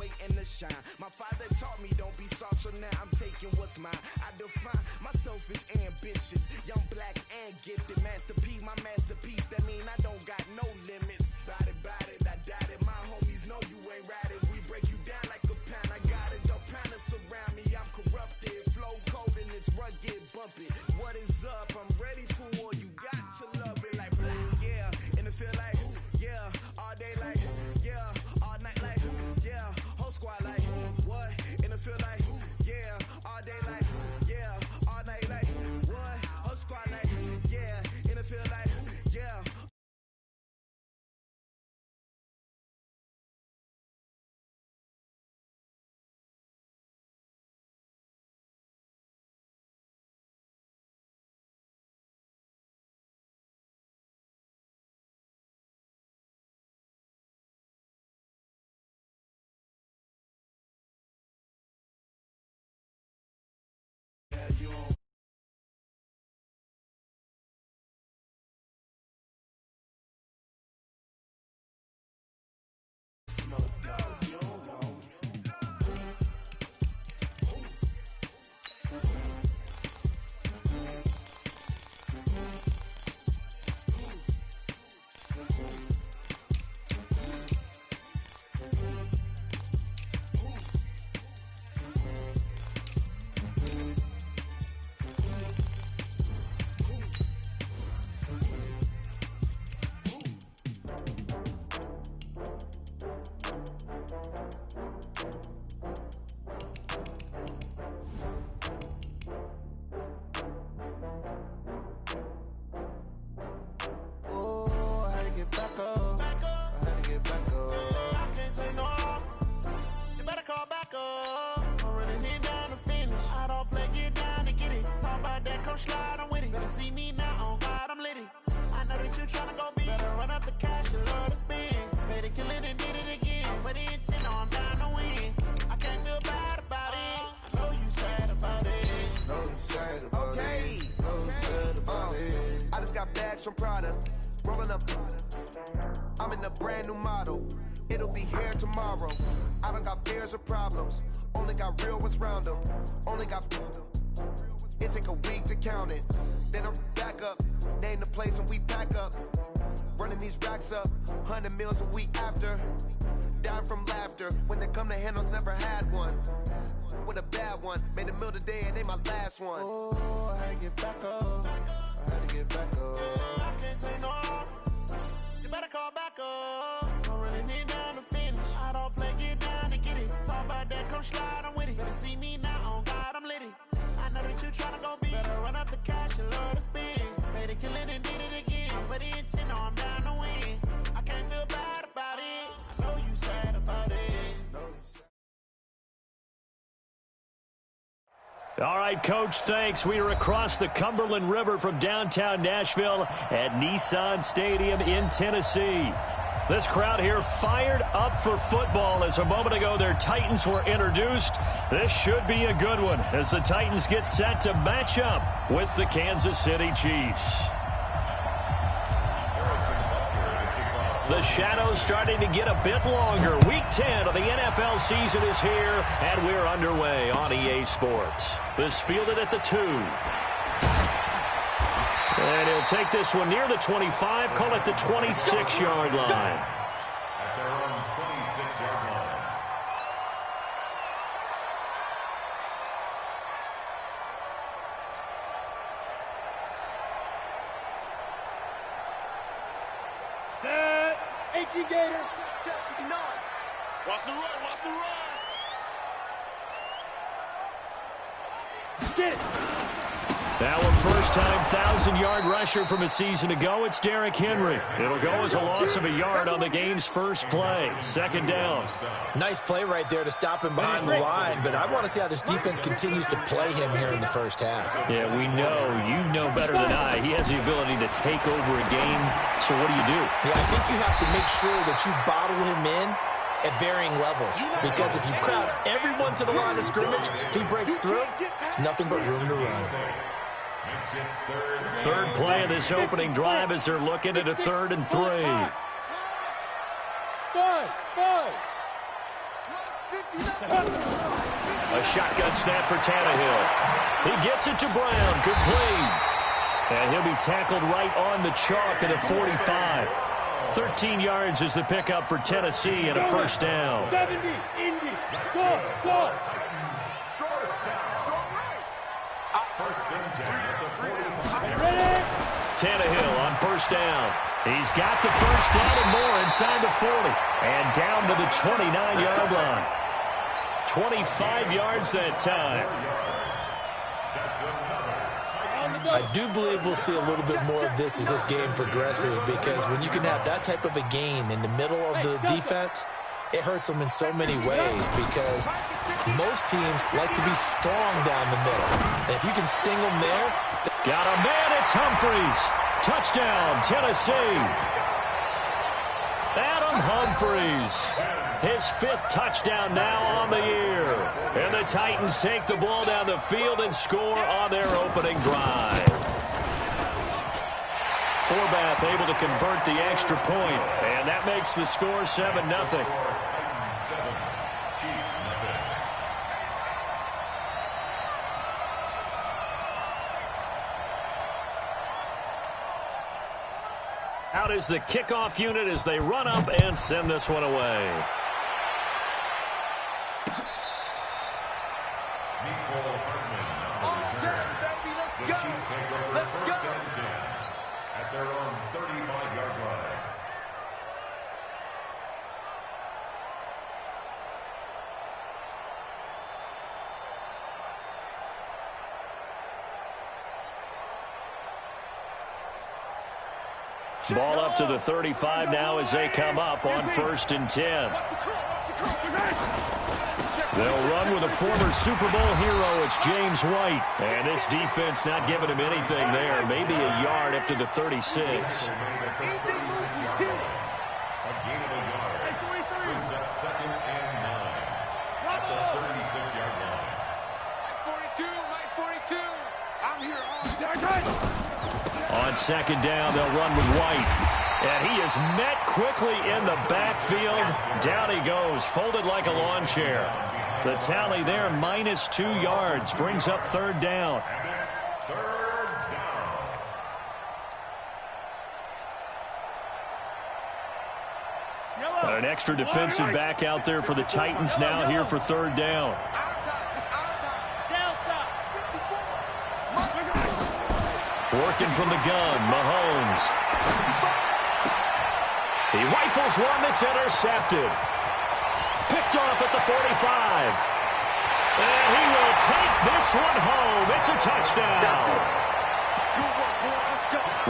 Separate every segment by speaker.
Speaker 1: waiting to shine. My father taught me don't be soft, so now I'm taking what's mine. I define myself as ambitious, young, black, and gifted. Master P, my masterpiece, that mean I don't got no limits. Bout it, I doubt it. My homies know you ain't right it. We break you down like a pound. I got it, the pounders surround me. I'm corrupted, flow cold and it's rugged, bump it. What is up? I'm ready for war. You got to love it like black, yeah. And it feel like, yeah. All day like, yeah. All night like, yeah. Whole squad like, what? And it feel like, yeah. All day like, yeah. All night like, what? Whole squad like, yeah. And it feel like, yeah. From Prada, rolling up. I'm in a brand new model. It'll be here tomorrow. I don't got fears or problems. Only got real ones round them. Only got. It take a week to count it. Then I'm back up. Name the place and we pack up. Running these racks up. 100 meals a week after. Dying from laughter. When they come to handles, never had one. With a bad one. Made a meal today and they my last one. Oh, I had to get back up. I had to get back up. I can't take no loss. You better call back up. I'm running it down to finish. I don't play, get down to get it. Talk about that, come slide, I'm with it. Better see me now, on God, I'm litty. I know that you tryna go big. Better run up the cash and love to spend. Made a killing and did it again. But the intent, no, I'm down to win. I can't feel bad about it. I know you sad about it.
Speaker 2: All right, Coach, thanks. We are across the Cumberland River from downtown Nashville at Nissan Stadium in Tennessee. This crowd here fired up for football as a moment ago their Titans were introduced. This should be a good one as the Titans get set to match up with the Kansas City Chiefs. The shadows starting to get a bit longer. Week 10 of the NFL season is here, and we're underway on EA Sports. This fielded at the 2. And he'll take this one near the 25, call it the 26-yard line.
Speaker 3: At their own 26-yard line.
Speaker 4: Set. 18 Gator.
Speaker 5: Check 59.
Speaker 4: Watch the run. Watch the run.
Speaker 2: Get it. Now a first-time 1,000-yard rusher from a season ago, it's Derrick Henry. It'll go as a loss of a yard on the game's first play. Second down.
Speaker 6: Nice play right there to stop him behind the line, but I want to see how this defense continues to play him here in the first half.
Speaker 2: Yeah, we know. You know better than I. He has the ability to take over a game. So what do you do?
Speaker 6: Yeah, I think you have to make sure that you bottle him in at varying levels, because if you crowd everyone to the line of scrimmage, if he breaks through, there's nothing but room to run.
Speaker 2: Third play of this opening drive as they're looking at a 3rd and 3.
Speaker 4: Five.
Speaker 2: A shotgun snap for Tannehill. He gets it to Brown. Complete. And he'll be tackled right on the chalk at the 45. 13 yards is the pickup for Tennessee and a first down.
Speaker 4: 70, Indy, go.
Speaker 2: Tannehill on first down. He's got the first down and more inside the 40. And down to the 29-yard line. 25 yards that time.
Speaker 6: I do believe we'll see a little bit more of this as this game progresses, because when you can have that type of a game in the middle of the defense, it hurts them in so many ways, because most teams like to be strong down the middle. And if you can sting them there.
Speaker 2: Got a man, it's Humphries. Touchdown, Tennessee. Adam Humphries. His 5th touchdown now on the year. And the Titans take the ball down the field and score on their opening drive. Forbath able to convert the extra point, and that makes the score 7-0. Out is the kickoff unit as they run up and send this one away.
Speaker 3: At their own 35-yard line.
Speaker 2: Ball up to the 35 now as they come up on 1st and 10. They'll run with a former Super Bowl hero. It's James White. And this defense not giving him anything there. Maybe a yard up to the 36.
Speaker 3: A gain of a yard. Brings up 2nd and 9. At the 36-yard line.
Speaker 4: 42. I'm here all day.
Speaker 2: On 2nd down, they'll run with White. And he is met quickly in the backfield. Down he goes, folded like a lawn chair. The tally there, -2 yards, brings up 3rd down.
Speaker 3: And it's 3rd down.
Speaker 2: An extra defensive back out there for the Titans now here for 3rd down. Working from the gun, Mahomes. He rifles one that's intercepted. Picked off at the 45. And he will take this one home. It's a touchdown.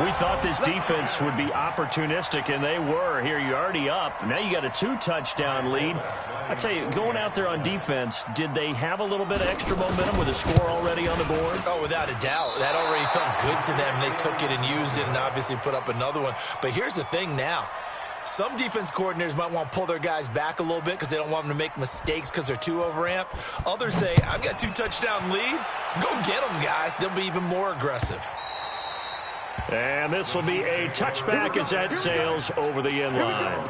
Speaker 2: We thought this defense would be opportunistic, and they were. Here, you're already up. Now you got a 2-touchdown lead. I tell you, going out there on defense, did they have a little bit of extra momentum with a score already on the board?
Speaker 6: Oh, without a doubt. That already felt good to them. They took it and used it and obviously put up another one. But here's the thing now. Some defense coordinators might want to pull their guys back a little bit because they don't want them to make mistakes because they're too overamped. Others say, I've got 2-touchdown lead. Go get them, guys. They'll be even more aggressive.
Speaker 2: And this will be a touchback as that sails over the end line.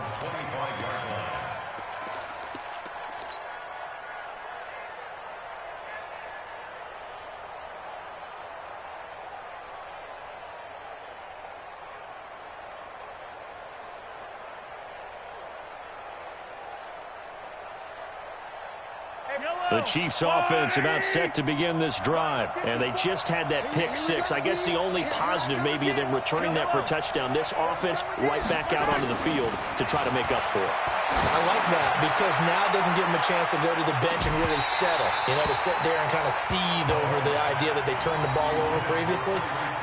Speaker 2: The Chiefs offense about set to begin this drive, and they just had that pick 6. I guess the only positive maybe of them returning that for a touchdown. This offense right back out onto the field to try to make up for it.
Speaker 6: I like that because now it doesn't give them a chance to go to the bench and really settle. You know, to sit there and kind of seethe over the idea that they turned the ball over previously.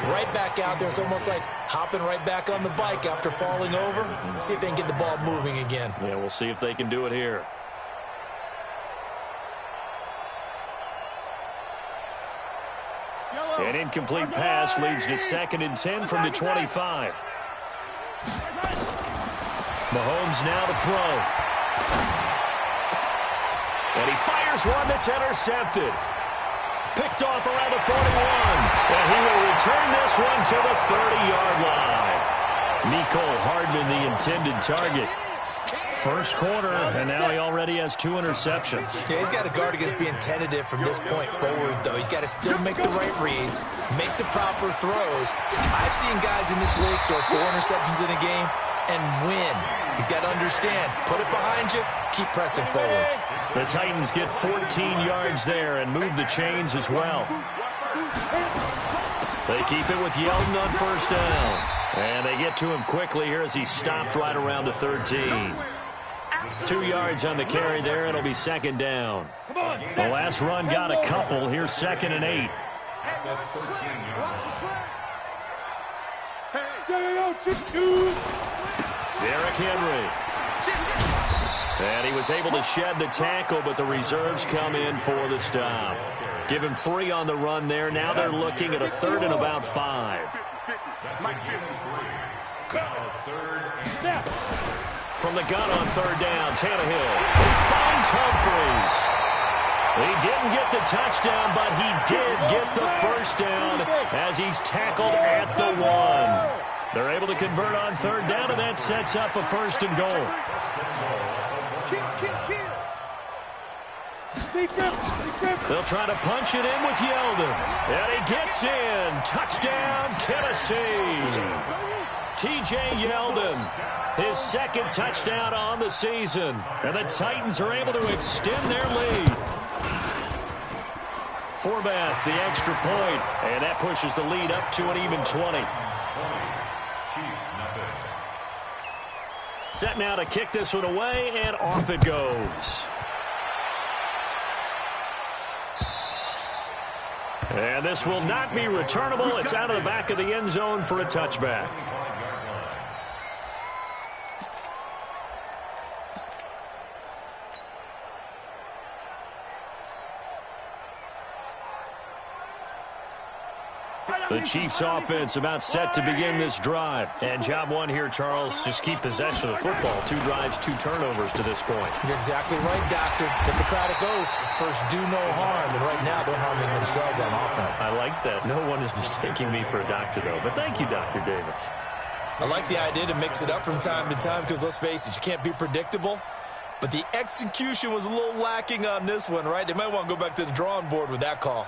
Speaker 6: Right back out there. It's almost like hopping right back on the bike after falling over. See if they can get the ball moving again.
Speaker 2: Yeah, we'll see if they can do it here. An incomplete pass leads to 2nd and 10 from the 25. Mahomes now to throw. And he fires one that's intercepted. Picked off around the 41. And he will return this one to the 30-yard line. Mecole Hardman, the intended target. First quarter, and now he already has 2 interceptions.
Speaker 6: Yeah, he's got to guard against being tentative from this point forward, though. He's got to still make the right reads, make the proper throws. I've seen guys in this league throw 4 interceptions in a game and win. He's got to understand, put it behind you, keep pressing forward.
Speaker 2: The Titans get 14 yards there and move the chains as well. They keep it with Yeldon on first down. And they get to him quickly here as he stopped right around the 13. 2 yards on the carry there. It'll be second down. The last run got a couple. Here's 2nd and 8. Derrick Henry. And he was able to shed the tackle, but the reserves come in for the stop. Give him 3 on the run there. Now they're looking at a 3rd and about 5. From the gun on 3rd down, Tannehill finds Humphries. He didn't get the touchdown, but he did get the first down as he's tackled at the 1. They're able to convert on 3rd down, and that sets up a 1st and goal. They'll try to punch it in with Yeldon. And he gets in. Touchdown, Tennessee. T.J. Yeldon, his 2nd touchdown on the season. And the Titans are able to extend their lead. Forbath, the extra point. And that pushes the lead up to an even 20. Set now to kick this one away, and off it goes. And this will not be returnable. It's out of the back of the end zone for a touchback. The Chiefs offense about set to begin this drive. And job 1 here, Charles, just keep possession of the football. 2 drives, 2 turnovers to this point.
Speaker 6: You're exactly right, Doctor. Hippocratic oath. First, do no harm. And right now, they're harming themselves on offense.
Speaker 2: I like that. No one is mistaking me for a doctor, though. But thank you, Dr. Davis.
Speaker 6: I like the idea to mix it up from time to time because, let's face it, you can't be predictable. But the execution was a little lacking on this one, right? They might want to go back to the drawing board with that call.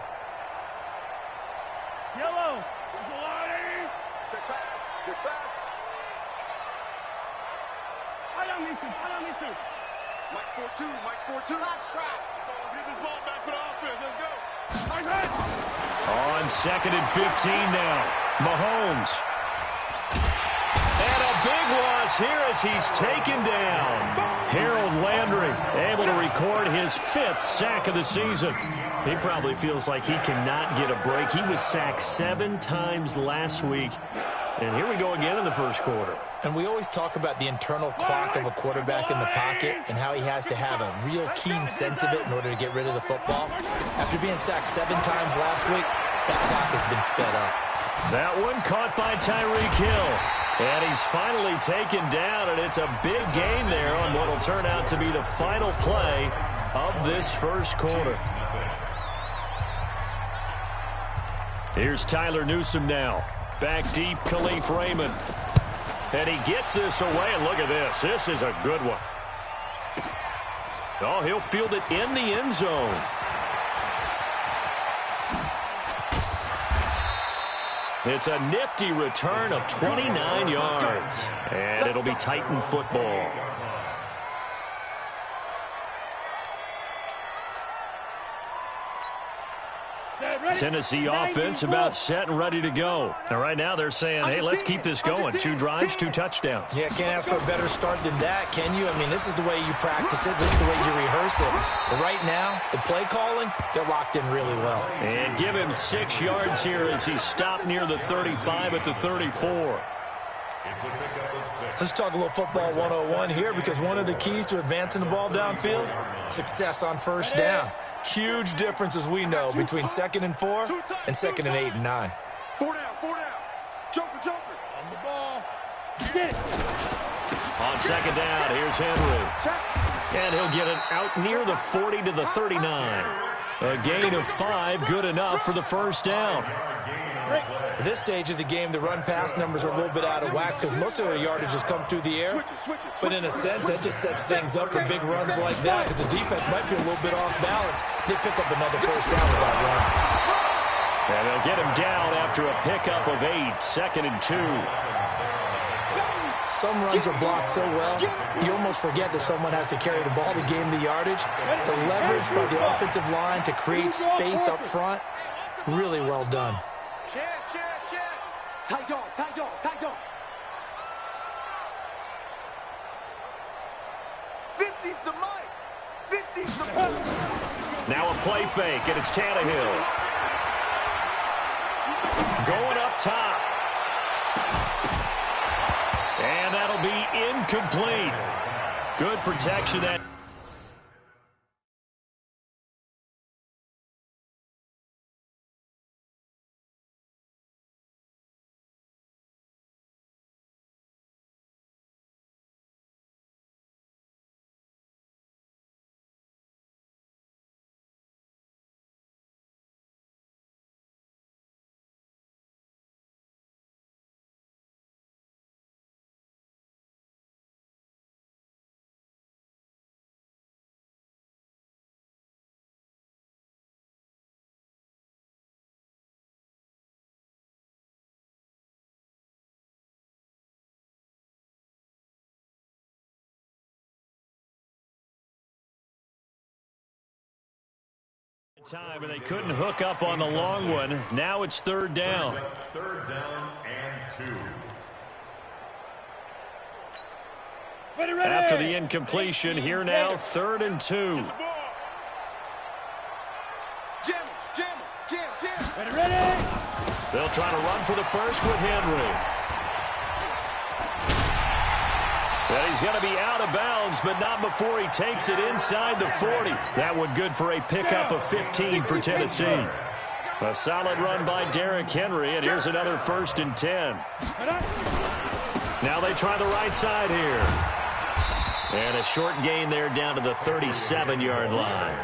Speaker 4: Yellow. Check pass. Check pass. I don't need to. Mike's 4-2. Mike's 4-2. Let's get this ball back for the offense. Let's go.
Speaker 2: On 2nd and 15 now. Mahomes. And a big loss here as he's taken down. Harold Landry able to record his 5th sack of the season. He probably feels like he cannot get a break. He was sacked 7 times last week. And here we go again in the first quarter.
Speaker 6: And we always talk about the internal clock of a quarterback in the pocket and how he has to have a real keen sense of it in order to get rid of the football. After being sacked 7 times last week, that clock has been sped up.
Speaker 2: That one caught by Tyreek Hill. And he's finally taken down, and it's a big gain there on what will turn out to be the final play of this first quarter. Here's Tyler Newsome now. Back deep, Khalif Raymond. And he gets this away, and look at this. This is a good one. Oh, he'll field it in the end zone. It's a nifty return of 29 yards. And it'll be Titan football. Tennessee offense about set and ready to go. And right now they're saying, hey, let's keep this going. 2 drives, 2 touchdowns.
Speaker 6: Yeah, can't ask for a better start than that, can you? I mean, this is the way you practice it. This is the way you rehearse it. But right now, the play calling, they're locked in really well.
Speaker 2: And give him 6 yards here as he stopped near the 35 at the 34.
Speaker 6: Let's talk a little football 101 here because one of the keys to advancing the ball downfield, success on first down. Huge difference, as we know, between 2nd and 4 and 2nd and 8 and 9.
Speaker 4: 4 down. Jumper. On the ball. Get it.
Speaker 2: On 2nd down, here's Henry. And he'll get it out near the 40 to the 39. A gain of 5, good enough for the first down.
Speaker 6: At this stage of the game, the run-pass numbers are a little bit out of whack because most of their yardage has come through the air. But in a sense, that just sets things up for big runs like that because the defense might be a little bit off balance. They pick up another first down with that run.
Speaker 2: And they'll get him down after a pickup of 8, 2nd and 2.
Speaker 6: Some runs are blocked so well, you almost forget that someone has to carry the ball to gain the yardage. The leverage by the offensive line to create space up front, really well done.
Speaker 4: Tight dog, tight dog, tight dog.
Speaker 1: 50's the mic. 50's the mic.
Speaker 2: Now a play fake, and it's Tannehill. Going up top. And that'll be incomplete. Good protection. That. Time, and they couldn't hook up on the long one. Now it's 3rd down.
Speaker 3: 3rd down and 2.
Speaker 2: After the incompletion, here now, 3rd and 2.
Speaker 4: Jam, jam, jam, jam. Ready.
Speaker 2: They'll try to run for the first with Henry. And he's going to be out of bounds, but not before he takes it inside the 40. That one good for a pickup of 15 for Tennessee. A solid run by Derrick Henry, and here's another 1st and 10. Now they try the right side here. And a short gain there down to the 37-yard line.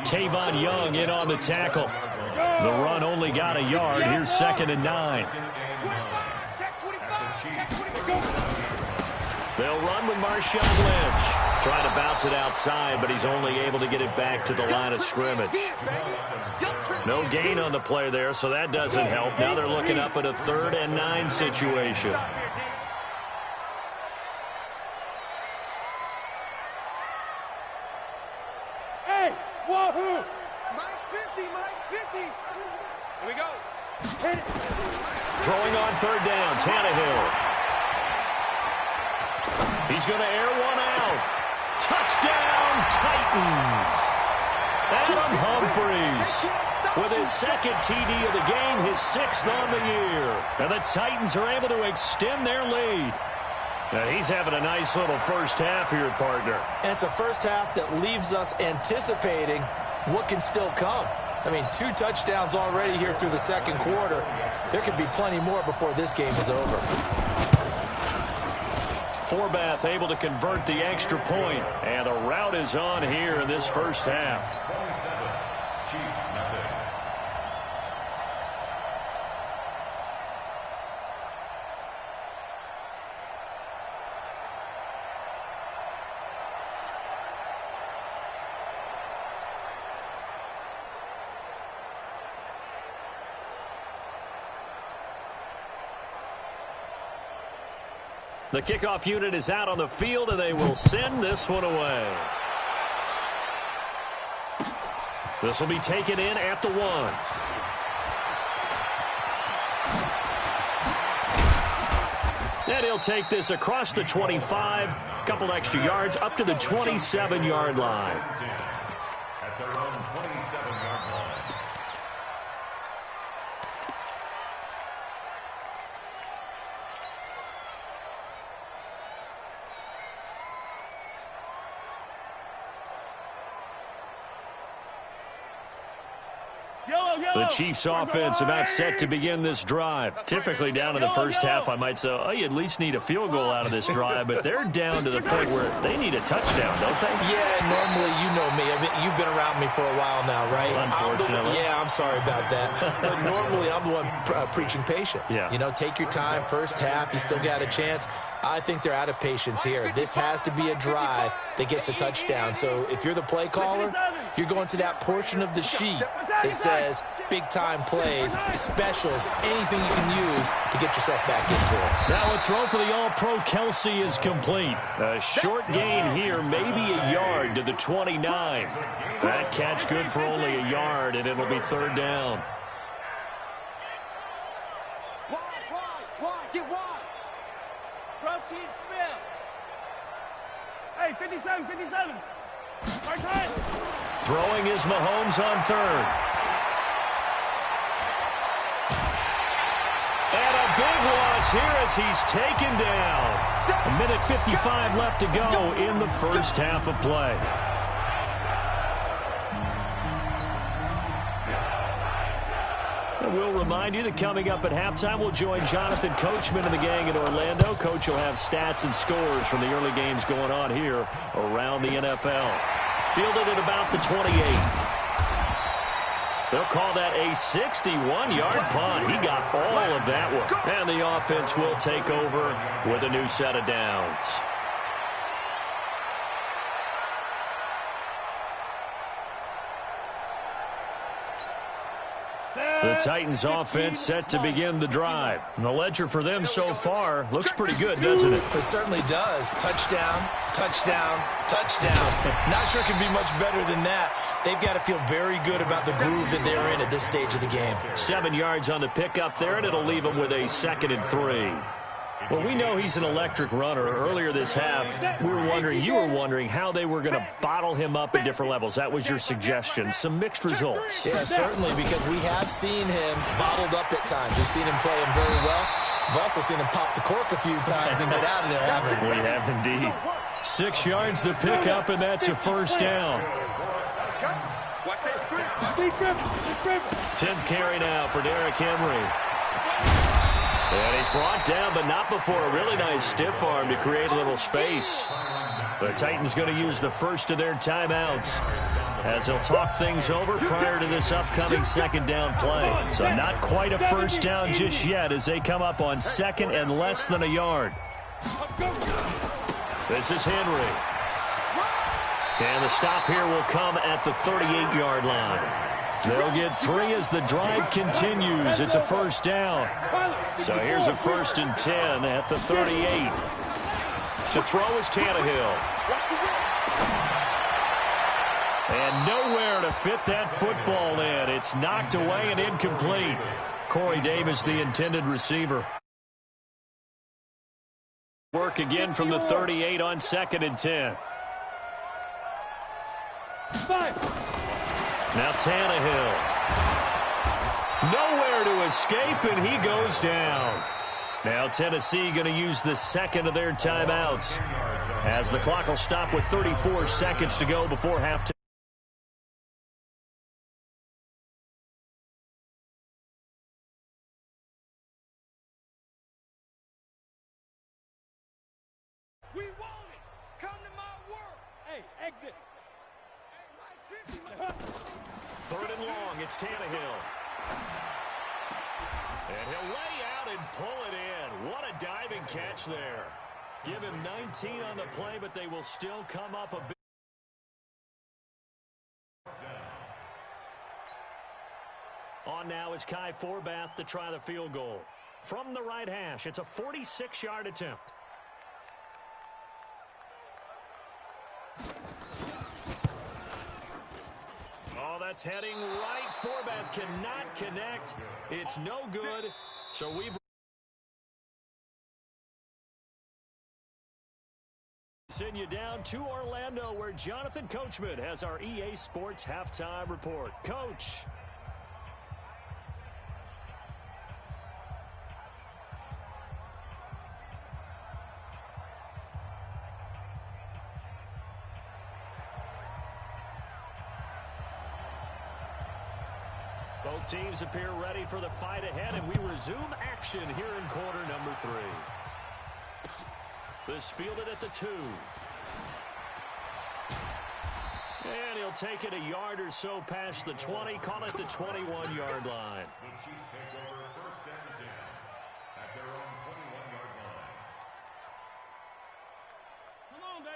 Speaker 2: Tavon Young in on the tackle. The run only got a yard. Here's 2nd and 9. They'll run with Marshawn Lynch. Trying to bounce it outside, but he's only able to get it back to the line of scrimmage. No gain on the play there, so that doesn't help. Now they're looking up at a 3rd and 9 situation.
Speaker 4: Hey, wahoo! Mike's 50, Mike's 50. Here we go.
Speaker 2: Throwing on 3rd down, Tannehill. He's going to air one out. Touchdown, Titans. Adam Humphries with his 2nd TD of the game, his 6th on the year. And the Titans are able to extend their lead. Now he's having a nice little first half here, partner.
Speaker 6: And it's a first half that leaves us anticipating what can still come. I mean, 2 touchdowns already here through the 2nd quarter. There could be plenty more before this game is over.
Speaker 2: Forbath able to convert the extra point, and the route is on here in this first half.
Speaker 3: 27, Chiefs nothing.
Speaker 2: The kickoff unit is out on the field, and they will send this one away. This will be taken in at the 1. And he'll take this across the 25, a couple extra yards, up to the 27-yard line.
Speaker 3: At their own 27-yard line.
Speaker 4: Yellow
Speaker 2: The Chiefs offense about set to begin this drive. Typically down in the first half, I might say, oh, you at least need a field goal out of this drive, but they're down to the point where they need a touchdown, don't they?
Speaker 6: Yeah, normally you know me. I mean, you've been around me for a while now, right?
Speaker 2: Unfortunately.
Speaker 6: I'm sorry about that. But normally I'm the one preaching patience.
Speaker 2: Yeah.
Speaker 6: You know, take your time. First half, you still got a chance. I think they're out of patience here. This has to be a drive that gets a touchdown. So if you're the play caller, you're going to that portion of the sheet that says big-time plays, specials, anything you can use to get yourself back into it.
Speaker 2: Now a throw for the All-Pro Kelsey is complete. A short gain here, maybe a yard to the 29. That catch good for only a yard, and it'll be third down.
Speaker 4: Wide, get wide. Protein spill. Hey, 57. First hand.
Speaker 2: Throwing is Mahomes on third. And a big loss here as he's taken down. A minute 55 left to go in the first half of play. We'll remind you that coming up at halftime, we'll join Jonathan Coachman and the gang in Orlando. Coach will have stats and scores from the early games going on here around the NFL. Fielded at about the 28. They'll call that a 61-yard punt. He got all of that one. And the offense will take over with a new set of downs. The Titans offense set to begin the drive. And the ledger for them so far looks pretty good, doesn't it?
Speaker 6: It certainly does. Touchdown, touchdown, touchdown. Not sure it can be much better than that. They've got to feel very good about the groove that they're in at this stage of the game.
Speaker 2: 7 yards on the pickup there, and it'll leave them with a 2nd and 3. Well, we know he's an electric runner. Earlier this half, you were wondering how they were going to bottle him up at different levels. That was your suggestion. Some mixed results.
Speaker 6: Yeah, certainly, because we have seen him bottled up at times. We've seen him play him very well. We've also seen him pop the cork a few times and get out of there, haven't we?
Speaker 2: We have indeed. 6 yards the pickup, and that's a first down. 10th carry now for Derrick Henry. And he's brought down, but not before a really nice stiff arm to create a little space. The Titans going to use the first of their timeouts as they'll talk things over prior to this upcoming second down play. So not quite a first down just yet as they come up on 2nd and less than a yard. This is Henry. And the stop here will come at the 38-yard line. They'll get 3 as the drive continues. It's a first down. So here's a 1st and 10 at the 38. To throw is Tannehill. And nowhere to fit that football in. It's knocked away and incomplete. Corey Davis, the intended receiver. Work again from the 38 on 2nd and 10. Now Tannehill. Nowhere to escape, and he goes down. Now Tennessee going to use the 2nd of their timeouts as the clock will stop with 34 seconds to go before halftime.
Speaker 4: We want it. Come to my work. Hey, exit.
Speaker 2: 3rd and long, it's Tannehill. And he'll lay out and pull it in. What a diving catch there. Give him 19 on the play, but they will still come up a bit. On now is Kai Forbath to try the field goal. From the right hash, it's a 46-yard attempt. Oh, that's heading right. Forbath cannot connect. It's no good. So we've send you down to Orlando where Jonathan Coachman has our EA Sports halftime report. Coach. Both teams appear ready for the fight ahead, and we resume action here in quarter number 3. This fielded at the 2. And he'll take it a yard or so past the 20, call it the 21-yard line.
Speaker 3: The Chiefs take over first and 10 at their own 21-yard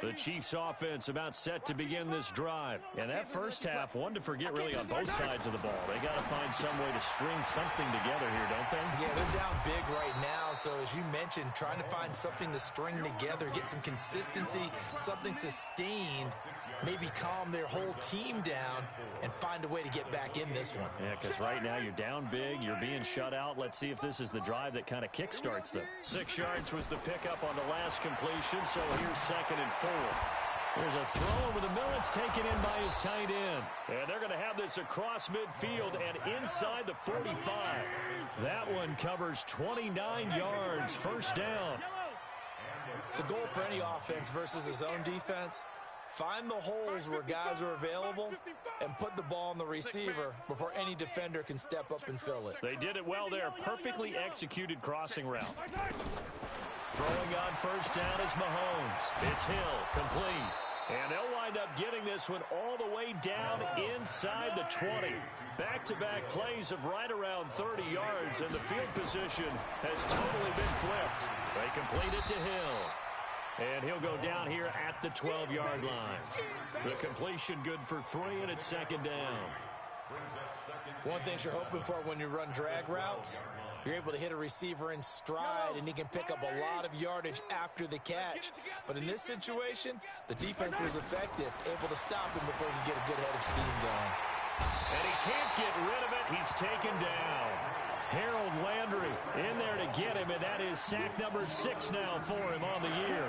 Speaker 3: line.
Speaker 2: The Chiefs offense about set to begin this drive. And that first half, one to forget really on both sides of the ball. They got to find some way to string something together here, don't they?
Speaker 6: Yeah, they're down big right now. So as you mentioned, trying to find something to string together, get some consistency, something sustained, maybe calm their whole team down and find a way to get back in this one.
Speaker 2: Yeah, because right now you're down big, you're being shut out. Let's see if this is the drive that kind of kickstarts them. 6 yards was the pickup on the last completion, so here's 2nd and 4. There's a throw over the middle. It's taken in by his tight end. And they're going to have this across midfield and inside the 45. That one covers 29 yards. First down.
Speaker 6: The goal for any offense versus his own defense, find the holes where guys are available and put the ball on the receiver before any defender can step up and fill it.
Speaker 2: They did it well there. Perfectly executed crossing route. Throwing on first down is Mahomes. It's Hill, complete. And they'll wind up getting this one all the way down inside the 20. Back-to-back plays of right around 30 yards, and the field position has totally been flipped. They complete it to Hill. And he'll go down here at the 12-yard line. The completion good for 3, and it's 2nd down.
Speaker 6: One thing you're hoping for when you run drag routes, you're able to hit a receiver in stride, and he can pick up a lot of yardage after the catch. But in this situation, the defense was effective, able to stop him before he could get a good head of steam going.
Speaker 2: And he can't get rid of it. He's taken down. Harold Landry in there to get him, and that is sack number 6 now for him on the year.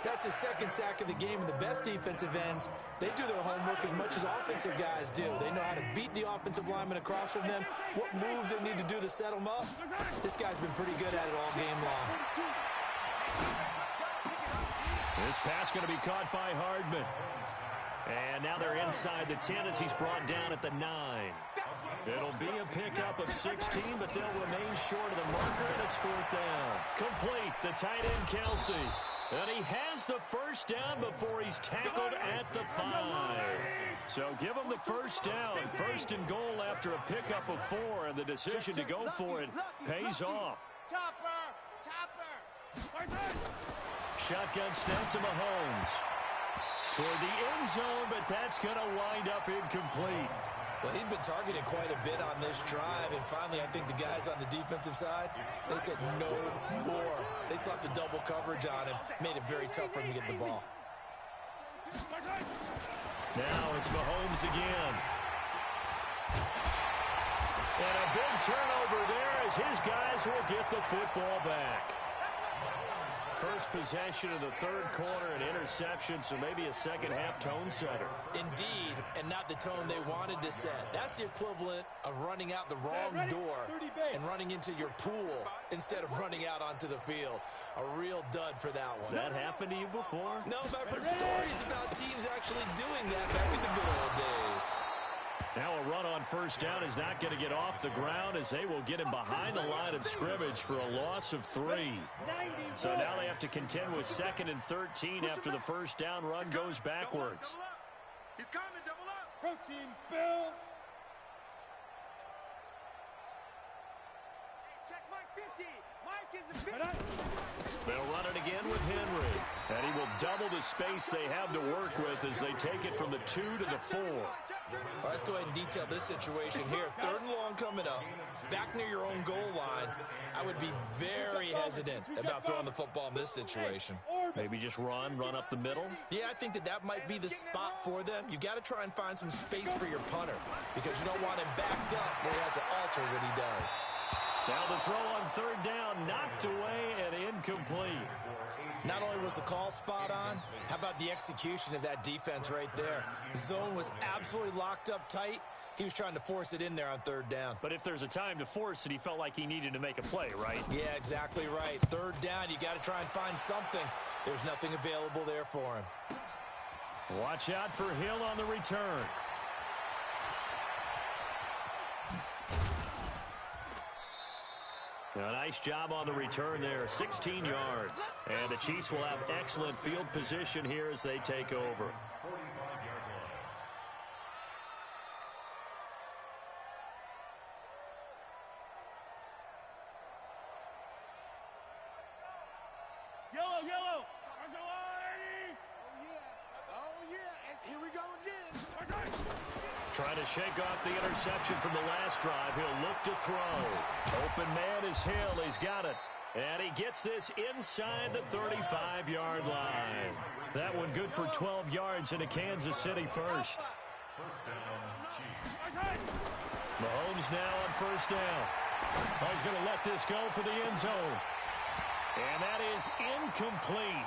Speaker 6: That's his 2nd sack of the game, and the best defensive ends, they do their homework as much as offensive guys do. They know how to beat the offensive lineman across from them, what moves they need to do to set them up. This guy's been pretty good at it all game long.
Speaker 2: This pass going to be caught by Hardman. And now they're inside the 10 as he's brought down at the 9. It'll be a pickup of 16, but they'll remain short of the marker, and it's 4th down. Complete, the tight end, Kelsey. And he has the first down before he's tackled at the 5. So give him the first down. 1st and goal after a pickup of 4, and the decision to go for it pays off. Shotgun snap to Mahomes. Toward the end zone, but that's going to wind up incomplete.
Speaker 6: Well, he'd been targeted quite a bit on this drive, and finally I think the guys on the defensive side, they said no more. They slapped the double coverage on him, made it very tough for him to get the ball.
Speaker 2: Now it's Mahomes again. And a big turnover there as his guys will get the football back. First possession of the 3rd quarter, an interception, so maybe a second-half tone setter.
Speaker 6: Indeed, and not the tone they wanted to set. That's the equivalent of running out the wrong door and running into your pool instead of running out onto the field. A real dud for that one.
Speaker 2: Has that happened to you before?
Speaker 6: No, but I've heard stories about teams actually doing that back in the good old days.
Speaker 2: Now a run on first down is not going to get off the ground as they will get him behind the line of scrimmage for a loss of 3. So now they have to contend with 2nd and 13 after the first down run goes backwards.
Speaker 4: He's coming, double up.
Speaker 5: Protein spill.
Speaker 4: Check Mike 50. Mike is a 50.
Speaker 2: They'll run it again with Henry. And he will double the space they have to work with as they take it from the 2 to the 4.
Speaker 6: Well, let's go ahead and detail this situation here. 3rd and long coming up, back near your own goal line. I would be very hesitant about throwing the football in this situation.
Speaker 2: Maybe just run up the middle.
Speaker 6: Yeah, I think that might be the spot for them. You got to try and find some space for your punter because you don't want him backed up where he has to alter what he does.
Speaker 2: Now the throw on 3rd down, knocked away and incomplete.
Speaker 6: Not only was the call spot on, how about the execution of that defense right there? The zone was absolutely locked up tight. He was trying to force it in there on 3rd down.
Speaker 2: But if there's a time to force it, he felt like he needed to make a play, right?
Speaker 6: Yeah, exactly right. 3rd down, you got to try and find something. There's nothing available there for him.
Speaker 2: Watch out for Hill on the return. A nice job on the return there, 16 yards. And the Chiefs will have excellent field position here as they take over.
Speaker 3: 45-yard line.
Speaker 4: Yellow, yellow. Oh, yeah. And here we go again.
Speaker 2: Trying to shake off the interception from the last drive. He'll look to throw. Open man is Hill. He's got it. And he gets this inside the 35-yard line. That one good for 12 yards into Kansas City first.
Speaker 3: First down, Chiefs.
Speaker 2: Mahomes now on first down. He's going to let this go for the end zone. And that is incomplete.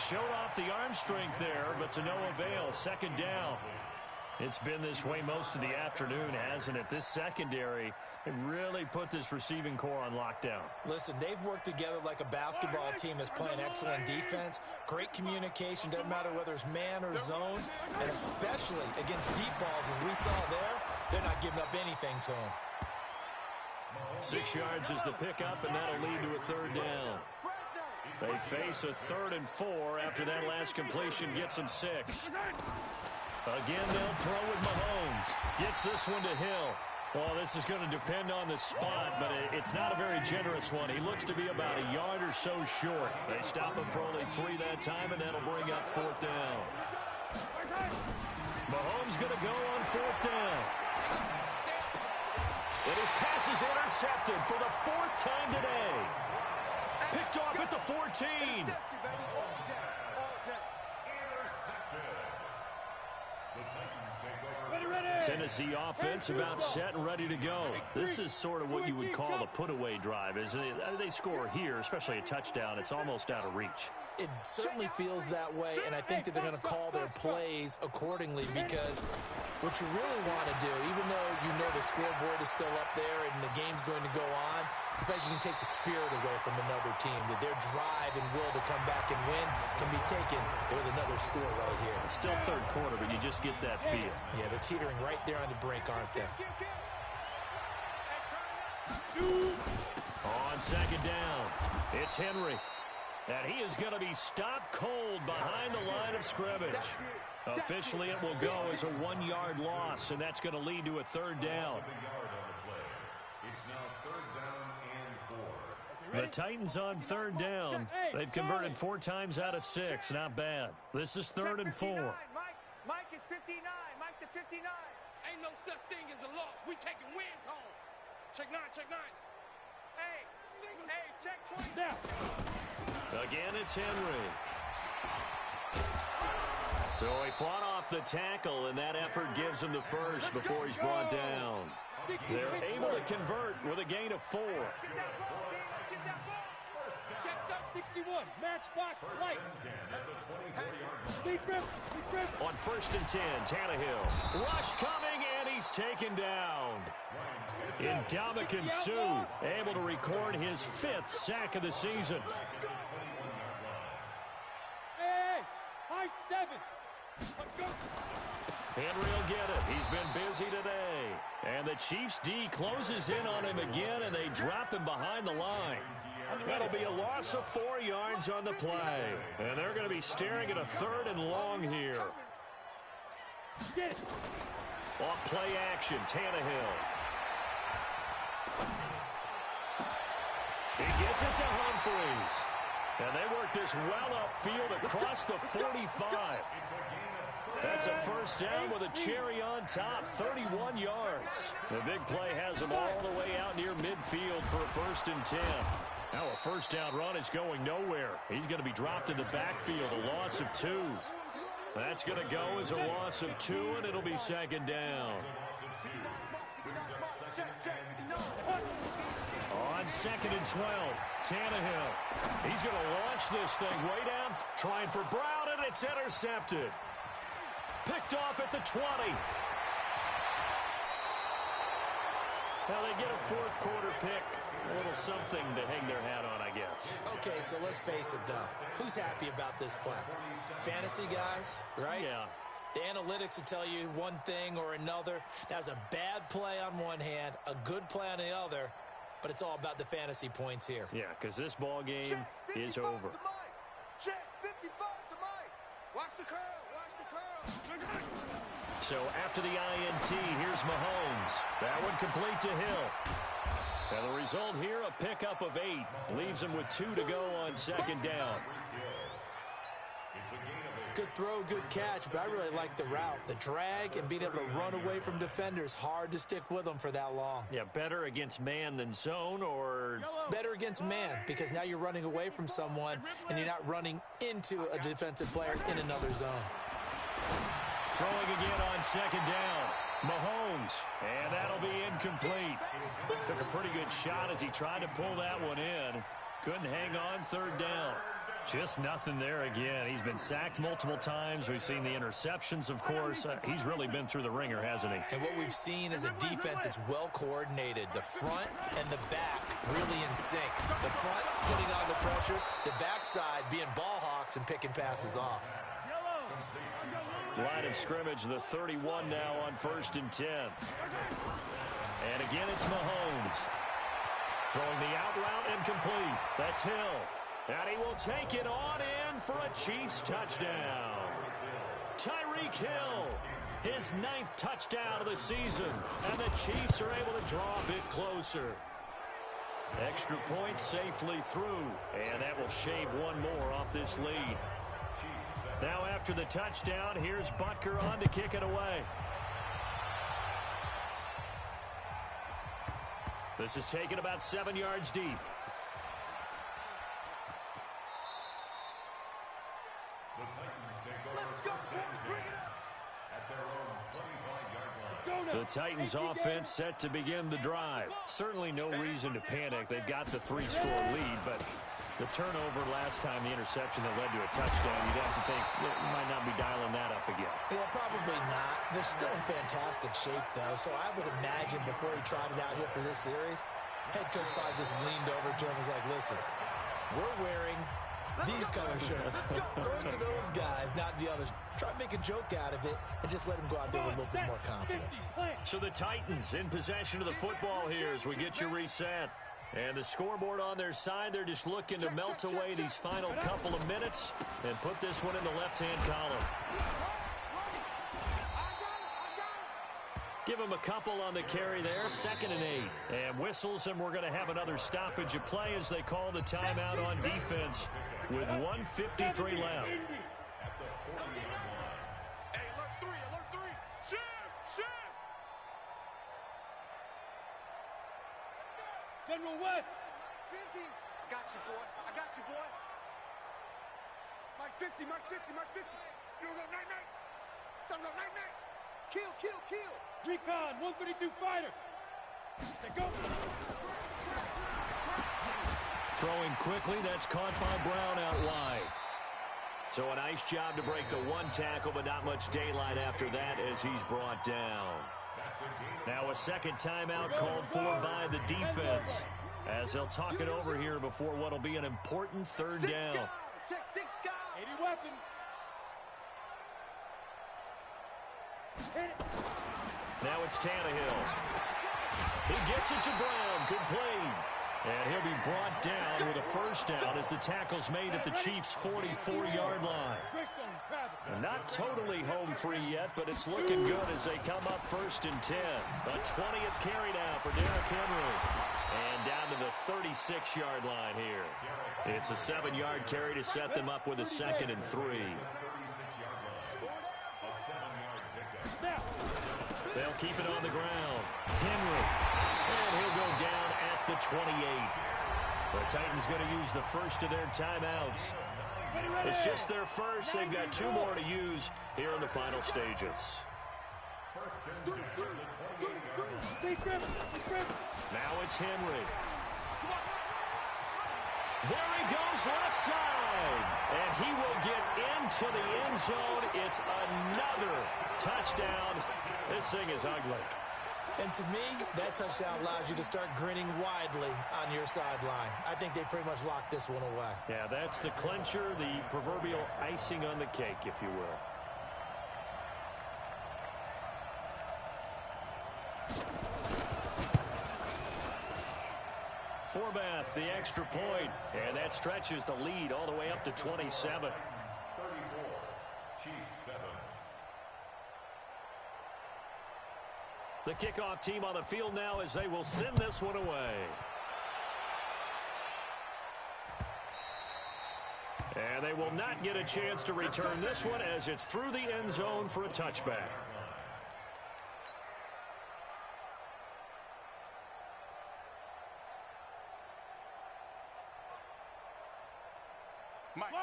Speaker 2: Showed off the arm strength there, but to no avail. Second down. It's been this way most of the afternoon, hasn't it? This secondary, they really put this receiving core on lockdown.
Speaker 6: Listen, they've worked together like a basketball team that's playing excellent defense. Great communication, doesn't matter whether it's man or zone. And especially against deep balls, as we saw there, they're not giving up anything to them.
Speaker 2: 6 yards is the pickup, and that'll lead to a third down. They face a 3rd and 4 after that last completion gets them 6. Again, they'll throw with Mahomes. Gets this one to Hill. Well, this is going to depend on the spot, but it's not a very generous one. He looks to be about a yard or so short. They stop him for only 3 that time, and that'll bring up 4th down. Mahomes going to go on 4th down. And his pass is intercepted for the 4th time today. Picked off at the 14. Tennessee offense about set and ready to go. This is sort of what you would call the put-away drive. As they score here, especially a touchdown, it's almost out of reach.
Speaker 6: It certainly feels that way, and I think that they're going to call their plays accordingly, because what you really want to do, even though you know the scoreboard is still up there and the game's going to go on, I feel like you can take the spirit away from another team, that their drive and will to come back and win can be taken with another score right here.
Speaker 2: It's still third quarter, but you just get that feel.
Speaker 6: Yeah, they're teetering right there on the brink, aren't they?
Speaker 2: On second down, it's Henry. And he is going to be stopped cold behind the line of scrimmage. Officially, it will go as a 1-yard loss, and that's going to lead to a third down.
Speaker 3: It's now 3rd down and 4.
Speaker 2: The Titans on third down. They've converted 4 times out of 6. Not bad. This is 3rd and 4.
Speaker 5: Mike is 59. Mike to 59.
Speaker 4: Ain't no such thing as a loss. We taking wins home. Check 9, check 9.
Speaker 5: Hey, check 20.
Speaker 4: Now.
Speaker 2: Again, it's Henry. So he fought off the tackle, and that effort gives him the first before he's brought down. They're able to convert with a gain of 4.
Speaker 4: Check that 61. Matchbox light.
Speaker 2: On 1st and 10, Tannehill. Rush coming, and he's taken down. Ndamukong Suh able to record his 5th sack of the season.
Speaker 4: Hey, high 7.
Speaker 2: Henry will get it. He's been busy today. And the Chiefs D closes in on him again, and they drop him behind the line. That'll be a loss of 4 yards on the play. And they're going to be staring at a 3rd and long here. Off play action, Tannehill. He gets it to Humphries. And they work this well upfield across the 45. That's a first down with a cherry on top, 31 yards. The big play has them all the way out near midfield for a 1st and 10. Now a first down run is going nowhere. He's going to be dropped in the backfield, a loss of 2. That's going to go as a loss of 2, and it'll be 2nd down. On 2nd and 12, Tannehill. He's going to launch this thing way down, trying for Brown, and it's intercepted. Picked off at the 20. Well, they get a 4th quarter pick. A little something to hang their hat on, I guess.
Speaker 6: Okay, so let's face it, though. Who's happy about this play? Fantasy guys, right?
Speaker 2: Yeah.
Speaker 6: The analytics will tell you one thing or another. That was a bad play on one hand, a good play on the other. but it's all about the fantasy points here.
Speaker 2: Yeah, because this ball game is over.
Speaker 4: Check 55 to Mike. Watch the curl. Watch the curl.
Speaker 2: So after the INT, here's Mahomes. That one complete to Hill. And the result here, a pickup of 8. Leaves him with 2 to go on second down.
Speaker 6: Good throw, good catch, but I really like the route. The drag and being able to run away from defenders, hard to stick with them for that long.
Speaker 2: Yeah, better against man than zone, or
Speaker 6: better against man, because now you're running away from someone and you're not running into a defensive player in another zone.
Speaker 2: Throwing again on second down. Mahomes, and that'll be incomplete. Took a pretty good shot as he tried to pull that one in. Couldn't hang on third down. Just nothing there again. He's been sacked multiple times. We've seen the interceptions, of course. He's really been through the ringer, hasn't he?
Speaker 6: And what we've seen is a defense is well coordinated. The front and the back really in sync. The front putting on the pressure. The backside being ball hawks and picking passes off.
Speaker 2: Line of scrimmage, the 31 now on 1st and 10. And again, it's Mahomes. Throwing the out route and complete. That's Hill. And he will take it on in for a Chiefs touchdown. Tyreek Hill, his 9th touchdown of the season. And the Chiefs are able to draw a bit closer. Extra point safely through. And that will shave one more off this lead. Now after the touchdown, here's Butker on to kick it away. This is taken about 7 yards deep. The Titans offense set to begin the drive. Certainly no reason to panic. They've got the 3-score lead, but the turnover last time, the interception that led to a touchdown, you'd have to think you might not be dialing that up again.
Speaker 6: Yeah, probably not. They're still in fantastic shape, though, so I would imagine before he tried it out here for this series, head coach probably just leaned over to him and was like, listen, we're wearing these color shirts. Throw it to those guys, not the others. Try to make a joke out of it and just let them go out there with a little bit more confidence.
Speaker 2: So the Titans in possession of the football here as we get you reset. And the scoreboard on their side, they're just looking to melt away these final couple of minutes and put this one in the left-hand column. Give him a couple on the carry there, 2nd and 8. And whistles, and we're going to have another stoppage of play as they call the timeout on defense with 1:53 left.
Speaker 4: Hey, alert 3, alert 3. Shift.
Speaker 5: General West.
Speaker 4: Mike's 50. I got you, boy. Mike's 50. You go night. Tell him go night. Kill.
Speaker 5: Recon, 132 fighter. They go.
Speaker 2: Throwing quickly, that's caught by Brown out wide. So a nice job to break the 1 tackle, but not much daylight after that as he's brought down. Now a second timeout called for by the defense as they'll talk it over here before what will be an important 3rd down.
Speaker 5: Check 6 guys. 80 weapon.
Speaker 2: Now it's Tannehill. He gets it to Brown, complete. And he'll be brought down with a 1st down as the tackle's made at the Chiefs' 44-yard line. And not totally home free yet, but it's looking good as they come up 1st and 10. A 20th carry now for Derrick Henry. And down to the 36-yard line here. It's a 7-yard carry to set them up with a 2nd and 3. They'll keep it on the ground. Henry. And he'll go down at the 28. The Titans going to use the first of their timeouts. It's just their first. They've got 2 more to use here in the final stages. Now it's Henry. There he goes left side. And he will get into the end zone. It's another touchdown. This thing is ugly.
Speaker 6: And to me, that touchdown allows you to start grinning widely on your sideline. I think they pretty much locked this one away.
Speaker 2: Yeah, that's the clincher, the proverbial icing on the cake, if you will. Forbath, the extra point, and that stretches the lead all the way up to 27.
Speaker 3: 34, Chiefs 7.
Speaker 2: The kickoff team on the field now as they will send this one away. And they will not get a chance to return this one as it's through the end zone for a touchback.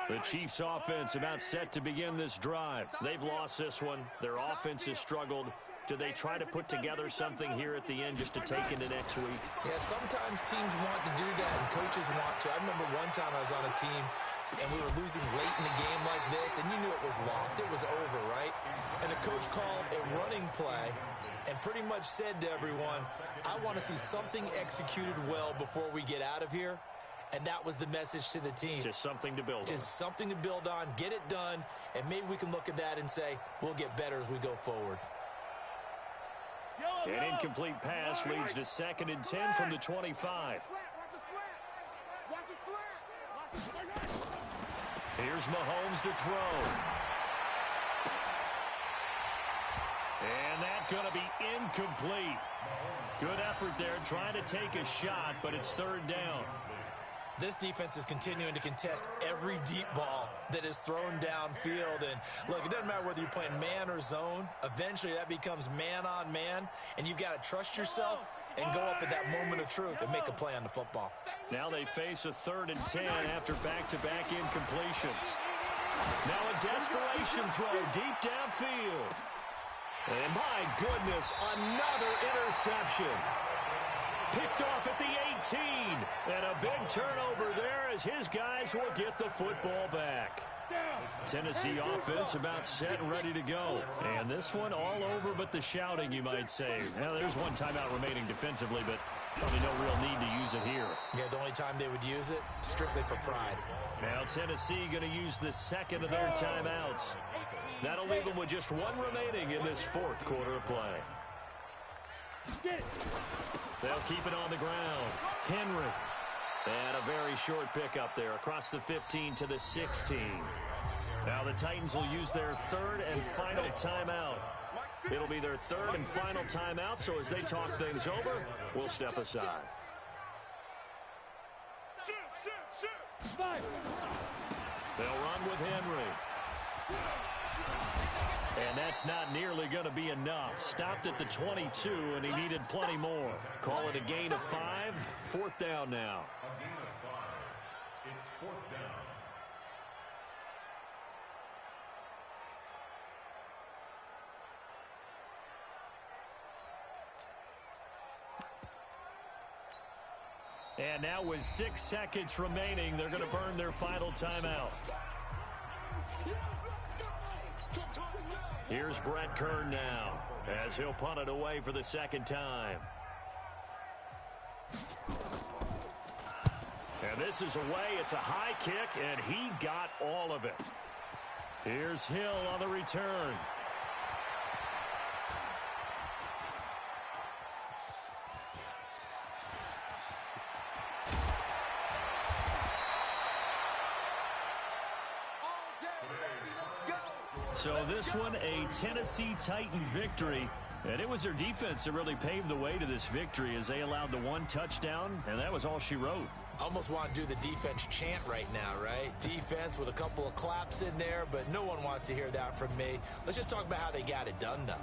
Speaker 2: The Chiefs offense about set to begin this drive. They've lost this one. Their offense has struggled. Do they try to put together something here at the end just to take into next week?
Speaker 6: Yeah, sometimes teams want to do that and coaches want to. I remember one time I was on a team and we were losing late in a game like this, and you knew it was lost. It was over, right? And the coach called a running play and pretty much said to everyone, I want to see something executed well before we get out of here. And that was the message to the team.
Speaker 2: Just something to build on.
Speaker 6: Just something to build on, get it done, and maybe we can look at that and say, we'll get better as we go forward.
Speaker 2: An incomplete pass leads to 2nd and 10 from the 25. Here's Mahomes to throw. And that's going to be incomplete. Good effort there trying to take a shot, but it's 3rd down.
Speaker 6: This defense is continuing to contest every deep ball that is thrown downfield. And, look, it doesn't matter whether you're playing man or zone. Eventually, that becomes man-on-man, and you've got to trust yourself and go up at that moment of truth and make a play on the football.
Speaker 2: Now they face a 3rd and 10 after back-to-back incompletions. Now a desperation throw deep downfield. And, my goodness, another interception. Picked off at the 18, and a big turnover there as his guys will get the football back. Tennessee offense about set and ready to go. And this one all over but the shouting, you might say. Now, there's one timeout remaining defensively, but probably no real need to use it here.
Speaker 6: Yeah, the only time they would use it, strictly for pride.
Speaker 2: Now Tennessee going to use the 2nd of their timeouts. That'll leave them with just one remaining in this 4th quarter of play. They'll keep it on the ground. Henry. And a very short pickup there across the 15 to the 16. Now the Titans will use their 3rd and final timeout. It'll be their 3rd and final timeout, so as they talk things over, we'll step aside. They'll run with Henry. And that's not nearly going to be enough. Stopped at the 22, and he needed plenty more. Call it a gain of 5. 4th down now.
Speaker 3: A gain of 5. It's 4th down.
Speaker 2: And now with 6 seconds remaining, they're going to burn their final timeout. Here's Brett Kern now as he'll punt it away for the 2nd time. And this is away. It's a high kick, and he got all of it. Here's Hill on the return. So this one, a Tennessee Titan victory. And it was their defense that really paved the way to this victory as they allowed the 1 touchdown, and that was all she wrote.
Speaker 6: Almost want to do the defense chant right now, right? Defense with a couple of claps in there, but no one wants to hear that from me. Let's just talk about how they got it done, though.